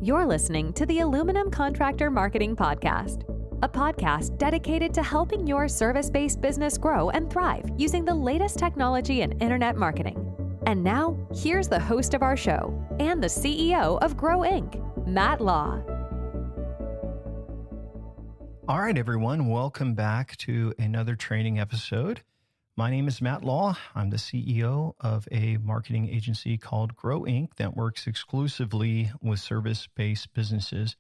You're listening to the Aluminum Contractor Marketing Podcast, a podcast dedicated to helping your service-based business grow and thrive using the latest technology in internet marketing. And now, here's the host of our show and the CEO of Grow Inc., Matt Law. All right, everyone, welcome back to another training episode. My name is Matt Law. I'm the CEO of a marketing agency called Grow Inc. that works exclusively with service-based businesses.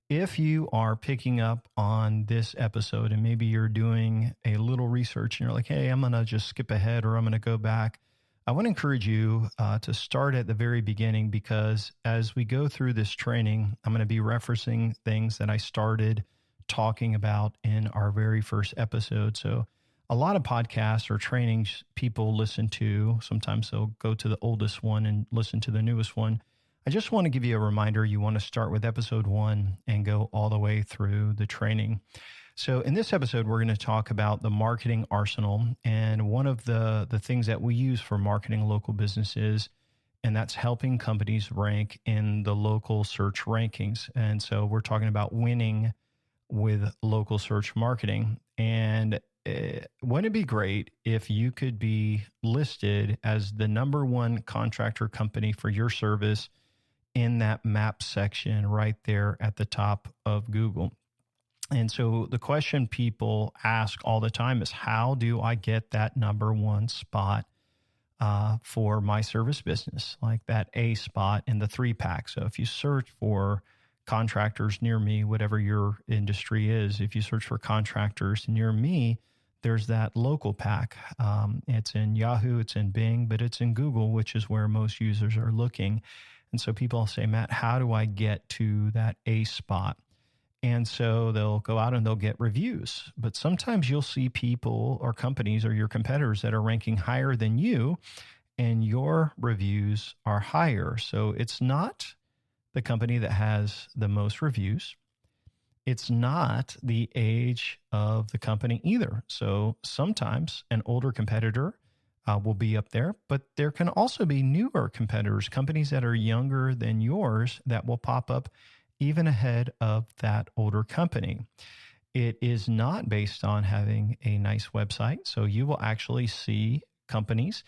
If you are picking up on this episode and maybe you're doing a little research and you're like, hey, I'm going to just skip ahead or I'm going to go back, I want to encourage you to start at the very beginning, because as we go through this training, I'm going to be referencing things that I started talking about in our very first episode. So a lot of podcasts or trainings people listen to, sometimes they'll go to the oldest one and listen to the newest one. I just want to give you a reminder, you want to start with episode 1 and go all the way through the training. So in this episode, we're going to talk about the marketing arsenal, and one of the things that we use for marketing local businesses, and that's helping companies rank in the local search rankings. And so we're talking about winning with local search marketing. And wouldn't it be great if you could be listed as the number one contractor company for your service in that map section right there at the top of Google? And so the question people ask all the time is, how do I get that number one spot for my service business, like that A spot in the 3-pack? So if you search for contractors near me, whatever your industry is, if you search for contractors near me, there's that local pack. It's in Yahoo, it's in Bing, but it's in Google, which is where most users are looking. And so people say, Matt, how do I get to that A spot? And so they'll go out and they'll get reviews. But sometimes you'll see people or companies or your competitors that are ranking higher than you, and your reviews are higher. So it's not the company that has the most reviews. It's not the age of the company either. So sometimes an older competitor will be up there, but there can also be newer competitors, companies that are younger than yours, that will pop up even ahead of that older company. It is not based on having a nice website. So you will actually see companies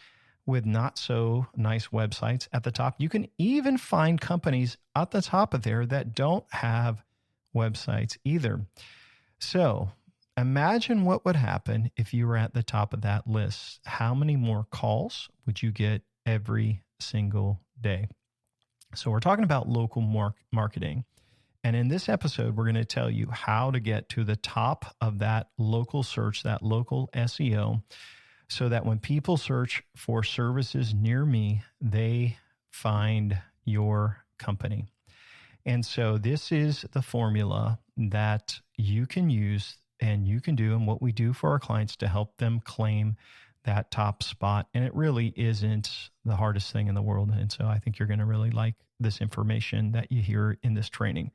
with not so nice websites at the top. You can even find companies at the top of there that don't have websites either. So imagine what would happen if you were at the top of that list. How many more calls would you get every single day? So we're talking about local marketing. And in this episode, we're going to tell you how to get to the top of that local search, that local SEO, so that when people search for services near me, they find your company. And so this is the formula that you can use and you can do, and what we do for our clients to help them claim that top spot. And it really isn't the hardest thing in the world. And so I think you're going to really like this information that you hear in this training.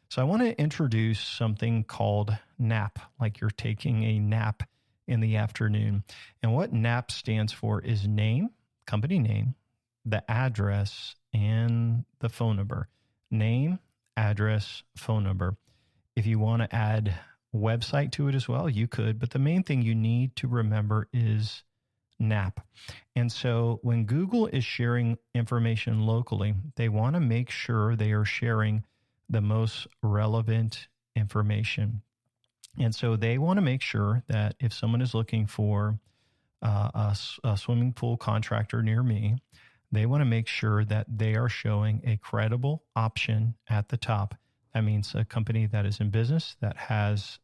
So I want to introduce something called NAP, like you're taking a nap in the afternoon. And what NAP stands for is name, company name, the address, and the phone number. Name, address, phone number. If you want to add website to it as well, you could, but the main thing you need to remember is NAP. And so when Google is sharing information locally, they want to make sure they are sharing the most relevant information. And so they want to make sure that if someone is looking for a swimming pool contractor near me, they want to make sure that they are showing a credible option at the top. That means a company that is in business, that has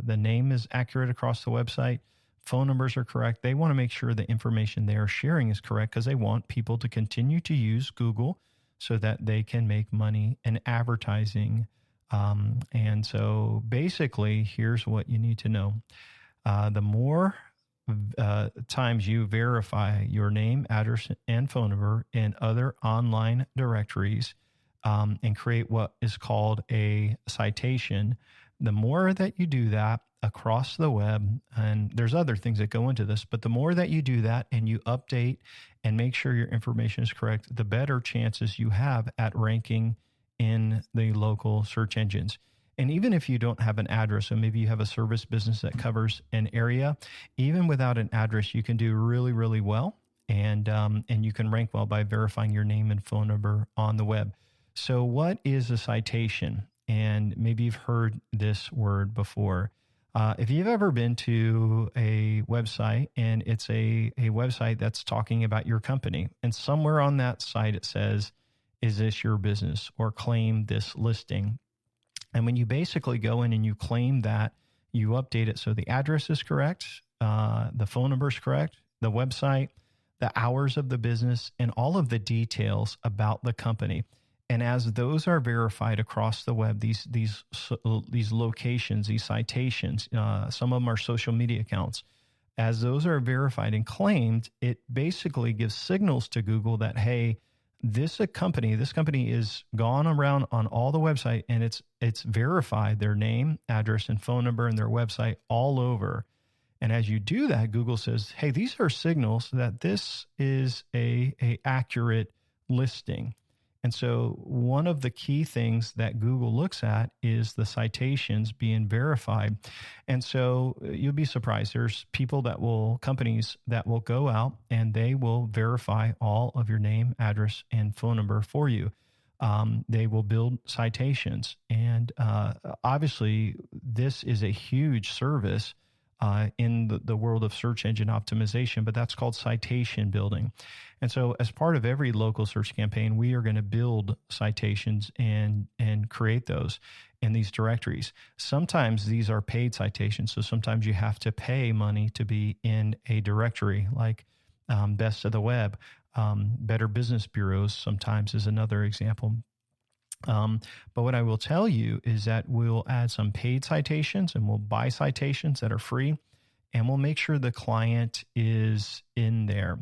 the name is accurate across the website, phone numbers are correct. They want to make sure the information they are sharing is correct, because they want people to continue to use Google so that they can make money in advertising. And so basically, here's what you need to know. The more times you verify your name, address, and phone number in other online directories and create what is called a citation, the more that you do that across the web, and there's other things that go into this, but the more that you do that and you update and make sure your information is correct, the better chances you have at ranking in the local search engines. And even if you don't have an address, so maybe you have a service business that covers an area, even without an address, you can do really, really well. And you can rank well by verifying your name and phone number on the web. So what is a citation? And maybe you've heard this word before. If you've ever been to a website and it's a website that's talking about your company, and somewhere on that site it says, is this your business, or claim this listing? And when you basically go in and you claim that, you update it so the address is correct, the phone number is correct, the website, the hours of the business, and all of the details about the company. And as those are verified across the web, these locations, these citations, some of them are social media accounts. As those are verified and claimed, it basically gives signals to Google that, hey, this company is gone around on all the website, and it's verified their name, address, and phone number, and their website all over. And as you do that, Google says, hey, these are signals that this is a accurate listing. And so one of the key things that Google looks at is the citations being verified. And so you'll be surprised. There's companies that will go out and they will verify all of your name, address, and phone number for you. They will build citations. And obviously, this is a huge service in the world of search engine optimization, but that's called citation building. And so as part of every local search campaign, we are going to build citations and create those in these directories. Sometimes these are paid citations. So sometimes you have to pay money to be in a directory, like Best of the Web. Better Business Bureaus sometimes is another example. But what I will tell you is that we'll add some paid citations, and we'll buy citations that are free, and we'll make sure the client is in there.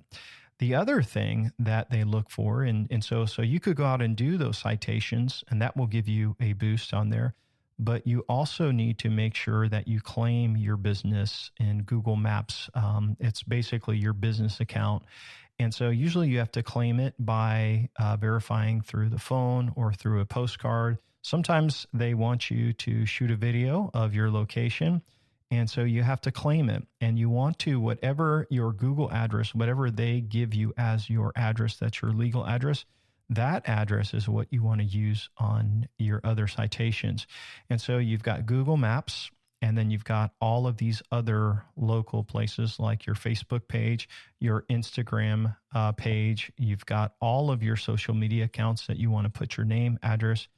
The other thing that they look for, and so you could go out and do those citations, and that will give you a boost on there. But you also need to make sure that you claim your business in Google Maps. It's basically your business account. And so usually you have to claim it by verifying through the phone or through a postcard. Sometimes they want you to shoot a video of your location. And so you have to claim it. And you want to, whatever your Google address, whatever they give you as your address, that's your legal address, that address is what you want to use on your other citations. And so you've got Google Maps, and then you've got all of these other local places like your Facebook page, your Instagram page. You've got all of your social media accounts that you want to put your name, address,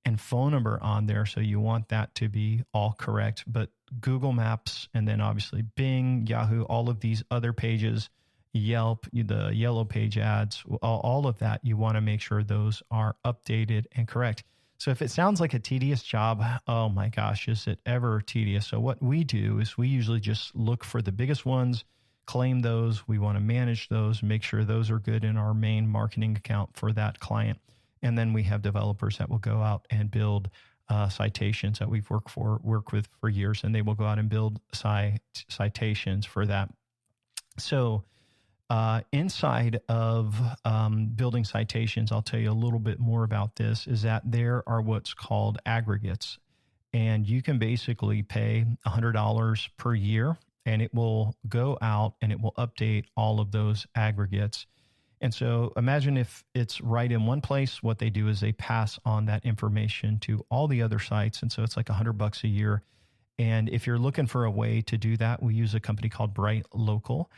and phone number on there. So you want that to be all correct. But Google Maps, and then obviously Bing, Yahoo, all of these other pages, Yelp, the yellow page ads, all of that, you want to make sure those are updated and correct. So if it sounds like a tedious job, oh my gosh, is it ever tedious? So what we do is we usually just look for the biggest ones, claim those. We want to manage those, make sure those are good in our main marketing account for that client. And then we have developers that will go out and build citations that we've worked with for years, and they will go out and build citations for that. So inside of building citations, I'll tell you a little bit more about this, is that there are what's called aggregates. And you can basically pay $100 per year, and it will go out and it will update all of those aggregates. And so imagine if it's right in one place, what they do is they pass on that information to all the other sites. And so it's like $100 a year. And if you're looking for a way to do that, we use a company called Bright Local,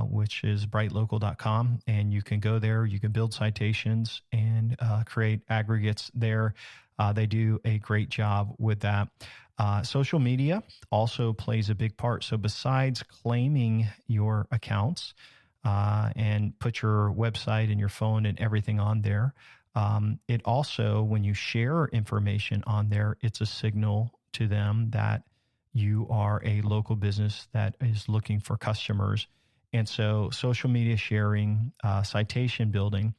which is brightlocal.com. And you can go there, you can build citations and create aggregates there. They do a great job with that. Social media also plays a big part. So besides claiming your accounts, and put your website and your phone and everything on there. It also, when you share information on there, it's a signal to them that you are a local business that is looking for customers. And so social media sharing, citation building,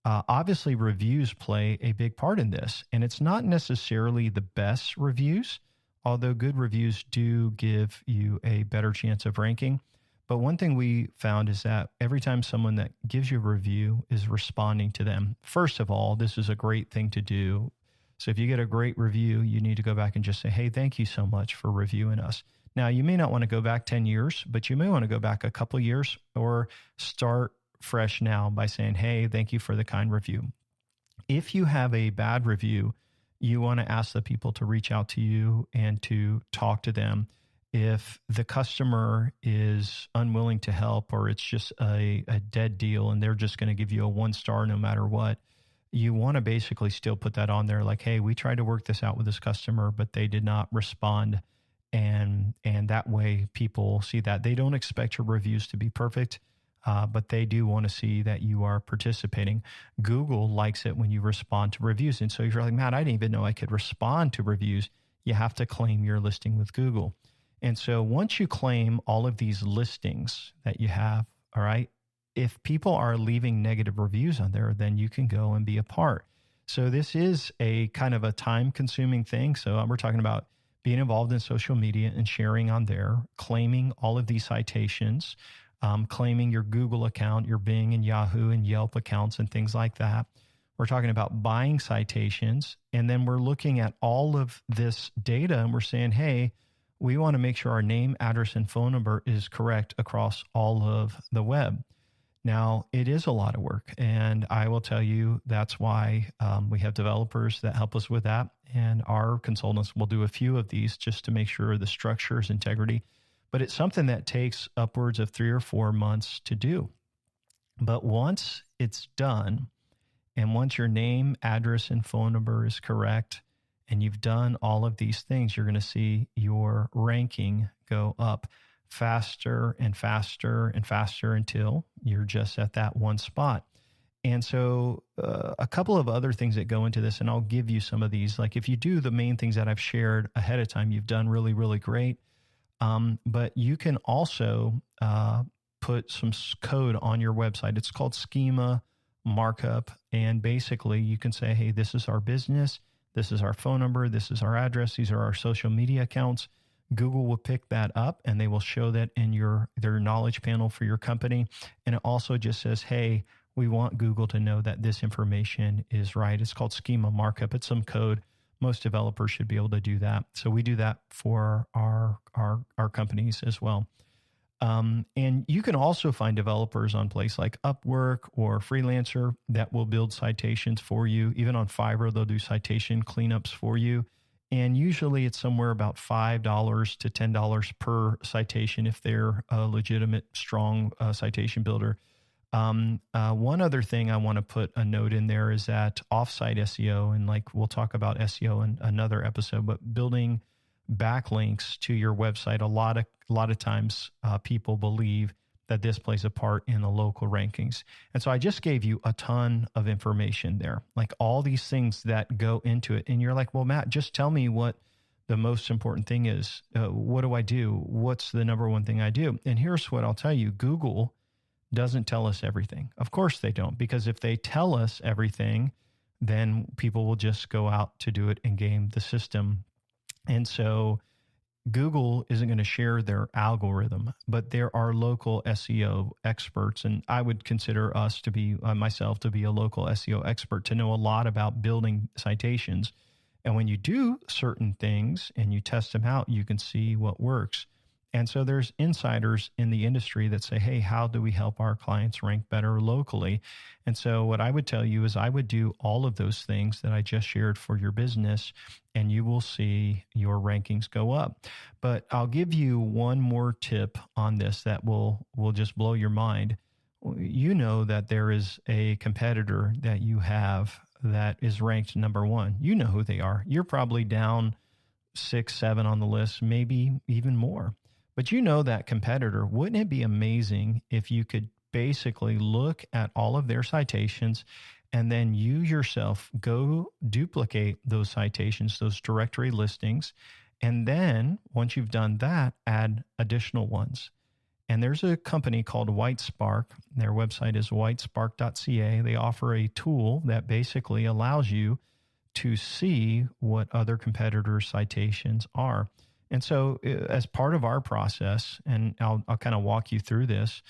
obviously reviews play a big part in this. And it's not necessarily the best reviews, although good reviews do give you a better chance of ranking. But one thing we found is that every time someone that gives you a review is responding to them, first of all, this is a great thing to do. So if you get a great review, you need to go back and just say, hey, thank you so much for reviewing us. Now, you may not want to go back 10 years, but you may want to go back a couple years or start fresh now by saying, hey, thank you for the kind review. If you have a bad review, you want to ask the people to reach out to you and to talk to them. If the customer is unwilling to help, or it's just a dead deal and they're just going to give you a 1-star no matter what, you want to basically still put that on there like, hey, we tried to work this out with this customer, but they did not respond. And that way people see that. They don't expect your reviews to be perfect, but they do want to see that you are participating. Google likes it when you respond to reviews. And so if you're like, Matt, I didn't even know I could respond to reviews, you have to claim your listing with Google. And so once you claim all of these listings that you have, all right, if people are leaving negative reviews on there, then you can go and be a part. So this is a kind of a time-consuming thing. So we're talking about being involved in social media and sharing on there, claiming all of these citations, claiming your Google account, your Bing and Yahoo and Yelp accounts and things like that. We're talking about buying citations. And then we're looking at all of this data and we're saying, hey, we want to make sure our name, address, and phone number is correct across all of the web. Now, it is a lot of work, and I will tell you that's why we have developers that help us with that, and our consultants will do a few of these just to make sure the structure is integrity. But it's something that takes upwards of 3 or 4 months to do. But once it's done, and once your name, address, and phone number is correct, and you've done all of these things, you're going to see your ranking go up faster and faster and faster until you're just at that one spot. And so a couple of other things that go into this, and I'll give you some of these. Like if you do the main things that I've shared ahead of time, you've done really, really great. But you can also put some code on your website. It's called schema markup. And basically you can say, hey, this is our business. This is our phone number. This is our address. These are our social media accounts. Google will pick that up and they will show that in their knowledge panel for your company. And it also just says, hey, we want Google to know that this information is right. It's called schema markup. It's some code. Most developers should be able to do that. So we do that for our companies as well. And you can also find developers on places like Upwork or Freelancer that will build citations for you. Even on Fiverr, they'll do citation cleanups for you. And usually it's somewhere about $5 to $10 per citation if they're a legitimate, strong citation builder. One other thing I want to put a note in there is that offsite SEO, and like we'll talk about SEO in another episode, but building backlinks to your website, a lot of times people believe that this plays a part in the local rankings. And so I just gave you a ton of information there, like all these things that go into it. And you're like, well, Matt, just tell me what the most important thing is. What do I do? What's the number one thing I do? And here's what I'll tell you. Google doesn't tell us everything. Of course they don't, because if they tell us everything, then people will just go out to do it and game the system. And so Google isn't going to share their algorithm, but there are local SEO experts. And I would consider us to be, myself to be a local SEO expert, to know a lot about building citations. And when you do certain things and you test them out, you can see what works. And so there's insiders in the industry that say, hey, how do we help our clients rank better locally? And so what I would tell you is I would do all of those things that I just shared for your business, and you will see your rankings go up. But I'll give you one more tip on this that will just blow your mind. You know that there is a competitor that you have that is ranked number one. You know who they are. You're probably down 6, 7 on the list, maybe even more. But you know that competitor. Wouldn't it be amazing if you could basically look at all of their citations and then you yourself go duplicate those citations, those directory listings, and then once you've done that, add additional ones. And there's a company called WhiteSpark. Their website is whitespark.ca. They offer a tool that basically allows you to see what other competitors' citations are. And so as part of our process, and I'll kind of walk you through this,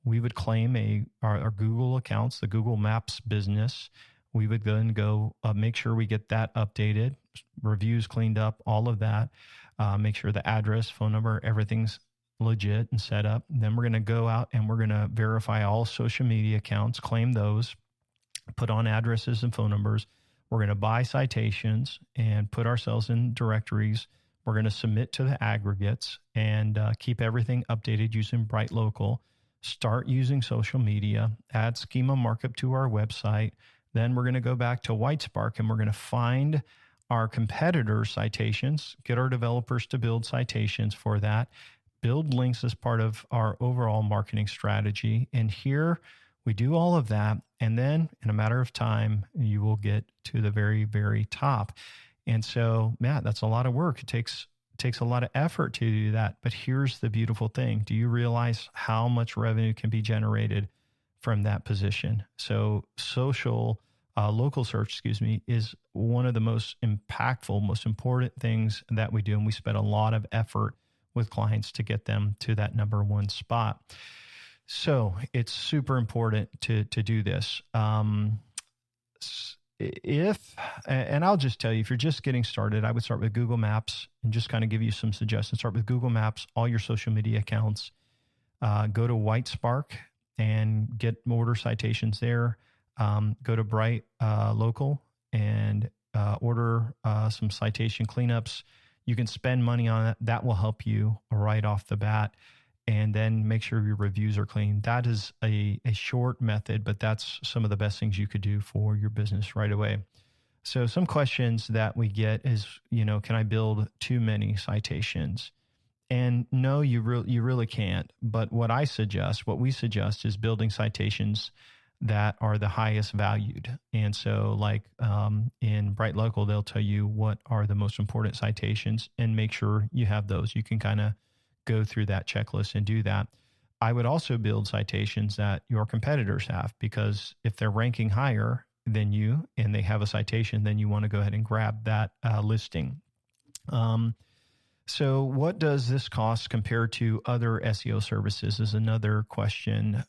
we would claim our Google accounts, the Google Maps business. We would then go make sure we get that updated, reviews cleaned up, all of that. Make sure the address, phone number, everything's legit and set up. Then we're going to go out and we're going to verify all social media accounts, claim those, put on addresses and phone numbers. We're going to buy citations and put ourselves in directories. We're going to submit to the aggregates and keep everything updated using Bright Local. Start using social media, add schema markup to our website. Then we're going to go back to Whitespark and we're going to find our competitor citations, get our developers to build citations for that, build links as part of our overall marketing strategy. And here we do all of that. And then in a matter of time, you will get to the very, very top. And so, Matt, that's a lot of work. It takes a lot of effort to do that. But here's the beautiful thing. Do you realize how much revenue can be generated from that position? So local search, is one of the most impactful, most important things that we do. And we spend a lot of effort with clients to get them to that number one spot. So it's super important to do this. And I'll just tell you, if you're just getting started, I would start with Google Maps and just kind of give you some suggestions. Start with Google Maps, all your social media accounts. Go to Whitespark and get order citations there. Go to Bright Local and order some citation cleanups. You can spend money on it. That will help you right off the bat. And then make sure your reviews are clean. That is a short method, but that's some of the best things you could do for your business right away. So some questions that we get is, can I build too many citations? And no, you really can't. But what we suggest is building citations that are the highest valued. And so in Bright Local, they'll tell you what are the most important citations and make sure you have those. You can kind of go through that checklist and do that. I would also build citations that your competitors have, because if they're ranking higher than you and they have a citation, then you want to go ahead and grab that listing. So what does this cost compared to other SEO services is another question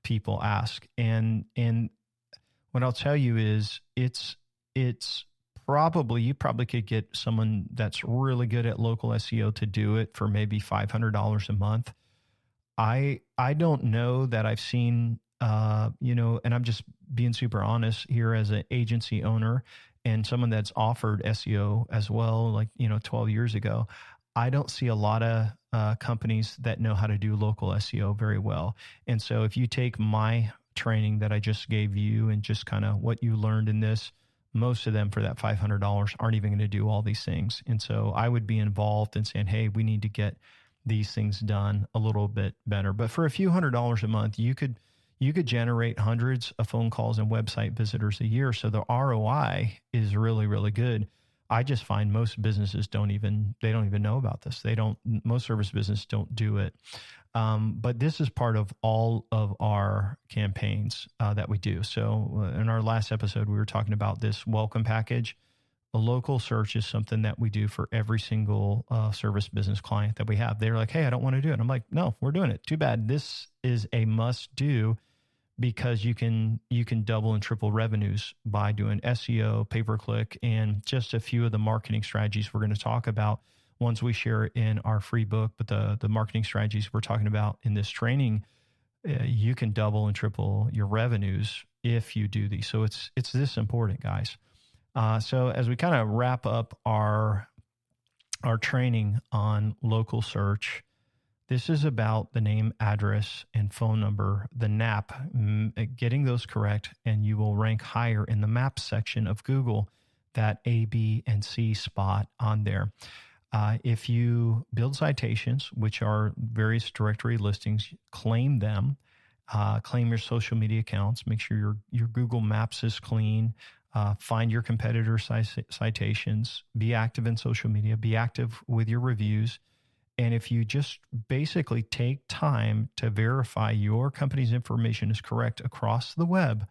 people ask. And what I'll tell you is it's you probably could get someone that's really good at local SEO to do it for maybe $500 a month. I don't know that I've seen, and I'm just being super honest here as an agency owner and someone that's offered SEO as well, 12 years ago. I don't see a lot of companies that know how to do local SEO very well. And so if you take my training that I just gave you and just kind of what you learned in this, most of them for that $500 aren't even going to do all these things. And so I would be involved in saying, hey, we need to get these things done a little bit better. But for a few $100s a month, you could generate hundreds of phone calls and website visitors a year. So the ROI is really, really good. I just find most businesses don't even know about this. Most service businesses don't do it. But this is part of all of our campaigns that we do. So in our last episode, we were talking about this welcome package. A local search is something that we do for every single service business client that we have. They're like, hey, I don't want to do it. I'm like, no, we're doing it. Too bad. This is a must do, because you can double and triple revenues by doing SEO, pay-per-click, and just a few of the marketing strategies we're going to talk about once we share in our free book. But the marketing strategies we're talking about in this training, you can double and triple your revenues if you do these. So it's this important, guys. So as we kind of wrap up our training on local search, this is about the name, address, and phone number, the NAP, getting those correct, and you will rank higher in the map section of Google, that A, B, and C spot on there. If you build citations, which are various directory listings, claim them, claim your social media accounts, make sure your Google Maps is clean, find your competitor citations, be active in social media, be active with your reviews. And if you just basically take time to verify your company's information is correct across the web,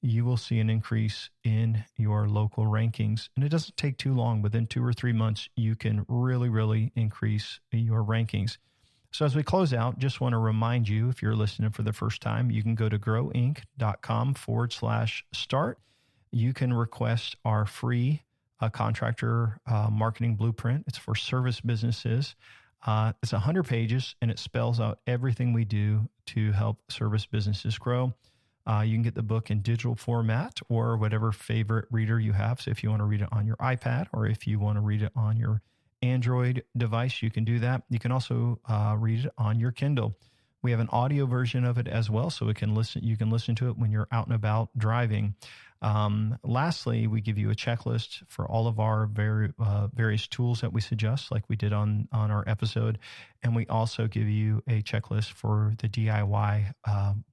you will see an increase in your local rankings. And it doesn't take too long. Within 2 or 3 months, you can really, really increase your rankings. So as we close out, just want to remind you, if you're listening for the first time, you can go to growinc.com/start. You can request our free contractor marketing blueprint. It's for service businesses. It's 100 pages, and it spells out everything we do to help service businesses grow. You can get the book in digital format or whatever favorite reader you have. So if you want to read it on your iPad, or if you want to read it on your Android device, you can do that. You can also read it on your Kindle. We have an audio version of it as well, so you can listen to it when you're out and about driving. Lastly, we give you a checklist for all of our various tools that we suggest, like we did on our episode. And we also give you a checklist for the DIY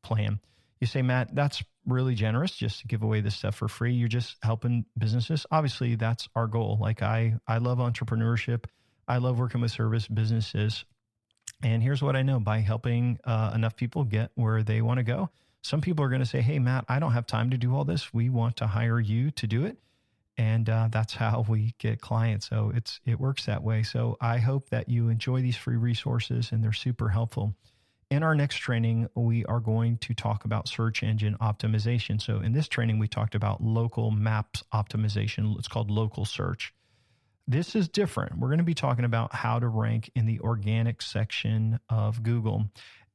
plan. You say, Matt, that's really generous just to give away this stuff for free. You're just helping businesses. Obviously, that's our goal. Like I love entrepreneurship. I love working with service businesses. And here's what I know: by helping enough people get where they want to go, some people are going to say, hey, Matt, I don't have time to do all this. We want to hire you to do it. And that's how we get clients. So it works that way. So I hope that you enjoy these free resources, and they're super helpful. In our next training, we are going to talk about search engine optimization. So in this training, we talked about local maps optimization. It's called local search. This is different. We're going to be talking about how to rank in the organic section of Google.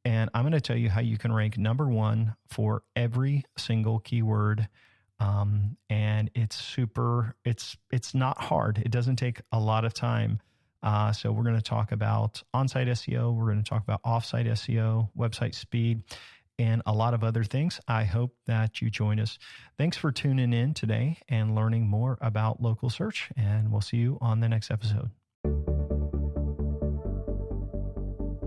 And I'm going to tell you how you can rank number 1 for every single keyword. And it's not hard. It doesn't take a lot of time. So we're going to talk about on-site SEO. We're going to talk about off-site SEO, website speed, and a lot of other things. I hope that you join us. Thanks for tuning in today and learning more about local search. And we'll see you on the next episode.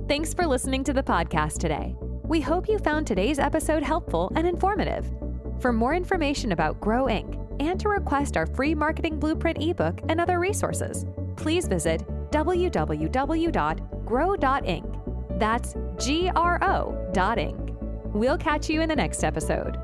Thanks for listening to the podcast today. We hope you found today's episode helpful and informative. For more information about Grow Inc. and to request our free marketing blueprint ebook and other resources, please visit www.grow.inc. That's GRO.inc. We'll catch you in the next episode.